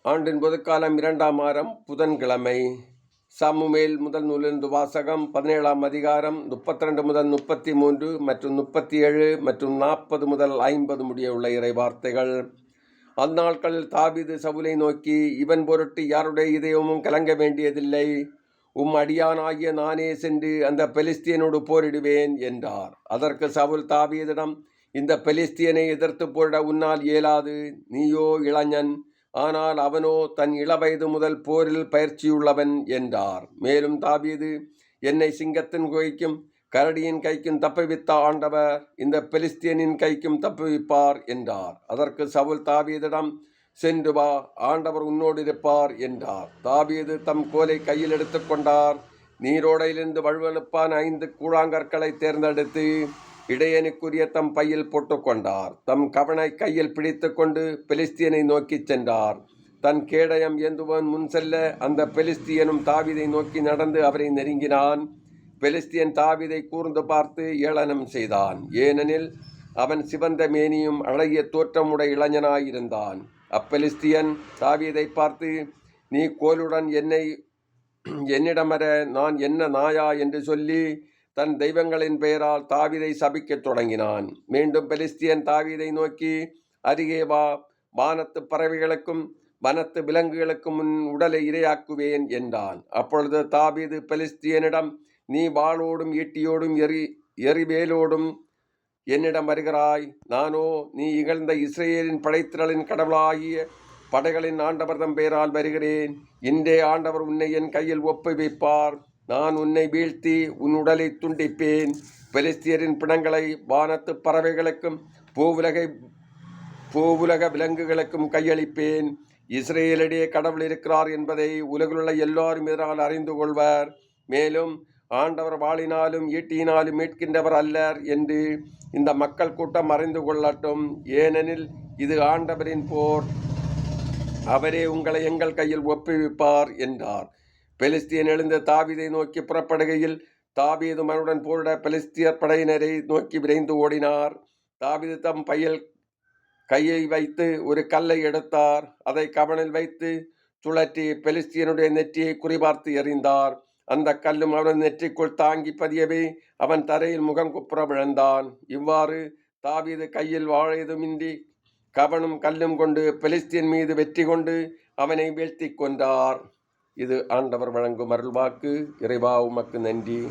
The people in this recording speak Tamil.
ஆண்டின் பொதுக்காலம் 2ஆம் வாரம் புதன்கிழமை. சாமுவேல் முதல் நூலிலிருந்து வாசகம். 17ஆம் அதிகாரம் 32 முதல் 33 மற்றும் 37 மற்றும் 40 முதல் 50 முடிய உள்ள இறை வார்த்தைகள். அந்நாட்களில் தாவீது சவுலை நோக்கி, இவன் பொருட்டு யாருடைய இதயமும் கலங்க வேண்டியதில்லை. அடியானாகிய நானே சென்று அந்த பெலிஸ்தியனோடு போரிடுவேன் என்றார். அதற்கு சவுல் தாவீதிடம், இந்த பெலிஸ்தியனை எதிர்த்து போரிட உன்னால் இயலாது. நீயோ இளைஞன், ஆனால் அவனோ தன் இளவயது முதல் போரில் பயிற்சியுள்ளவன் என்றார். மேலும் தாவீது, என்னை சிங்கத்தின் கைக்கும் கரடியின் கைக்கும் தப்புவித்த ஆண்டவர் இந்த பெலிஸ்தியனின் கைக்கும் தப்புவிப்பார் என்றார். அதற்கு சவுல் தாவீதிடம், சென்று வா, ஆண்டவர் உன்னோடு இருப்பார் என்றார். தாவீது தம் கோலை கையில் எடுத்துக்கொண்டார். நீரோடையிலிருந்து வழுவழுப்பான 5 கூழாங்கற்களை தேர்ந்தெடுத்து இடையனுக்குரிய தம் பையில் போட்டுக்கொண்டார். தம் கவனை கையில் பிடித்து கொண்டு பெலிஸ்தியனை நோக்கி சென்றார். தன் கேடயம் ஏந்துவன் முன் செல்ல அந்த பெலிஸ்தியனும் தாவீதை நோக்கி நடந்து அவரை நெருங்கினான். பெலிஸ்தியன் தாவீதை கூர்ந்து பார்த்து ஏளனம் செய்தான். ஏனெனில் அவன் சிவந்த மேனியும் அழகிய தோற்றமுடைய இளைஞனாயிருந்தான். அப்பெலிஸ்தியன் தாவீதை பார்த்து, நீ கோலுடன் என்னிடமர நான் என்ன நாயா என்று சொல்லி தன் தெய்வங்களின் பெயரால் தாவீதை சபிக்கத் தொடங்கினான். மீண்டும் பெலிஸ்தியன் தாவீதை நோக்கி, அருகே வா, வானத்து பறவைகளுக்கும் வனத்து விலங்குகளுக்கும் உன் உடலை இரையாக்குவேன் என்றான். அப்பொழுது தாவீது பெலிஸ்தியனிடம், நீ வாளோடும் ஈட்டியோடும் எரிவேலோடும் என்னிடம் வருகிறாய். நானோ நீ இகழ்ந்த இஸ்ரேலின் படைத்திரளின் கடவுளாகிய படைகளின் ஆண்டவர்தம் பெயரால் வருகிறேன். இன்றே ஆண்டவர் உன்னை என் கையில் ஒப்புவிப்பார். நான் உன்னை வீழ்த்தி உன் உடலை துண்டிப்பேன். பெலிஸ்தியரின் பிணங்களை வானத்து பறவைகளுக்கும் பூவுலக விலங்குகளுக்கும் கையளிப்பேன். இஸ்ரேலிடையே கடவுள் இருக்கிறார் என்பதை உலகிலுள்ள எல்லாரும் இதனால் அறிந்து கொள்வர். மேலும் ஆண்டவர் வாளினாலும் ஈட்டியினாலும் மீட்கின்றவர் அல்லர் என்று இந்த மக்கள் கூட்டம் அறிந்து கொள்ளட்டும். ஏனெனில் இது ஆண்டவரின் போர். அவரே உங்களை எங்கள் கையில் ஒப்புவிப்பார் என்றார். பெலிஸ்தியன் எழுந்து தாவீதை நோக்கி புறப்படுகையில் தாவீது மனுடன் போரிட பெலிஸ்தியர் படையினரை நோக்கி விரைந்து ஓடினார். தாவீது தம் பையில் கையை வைத்து ஒரு கல்லை எடுத்தார். அதை கவனில் வைத்து சுழற்றி பெலிஸ்தியனுடைய நெற்றியை குறிபார்த்து எறிந்தார். அந்த கல்லும் அவன் நெற்றிக்குள் தாங்கி பதியவே அவன் தரையில் முகம் குப்புற விழுந்தான். இவ்வாறு தாவீது கையில் வாழேதுமின்றி கவனும் கல்லும் கொண்டு பெலிஸ்தியன் மீது வெற்றி கொண்டு அவனை வீழ்த்தி கொன்றார். இது ஆண்டவர் வழங்கும் அருள்வாக்கு. இறைவா, உமக்கு நன்றி.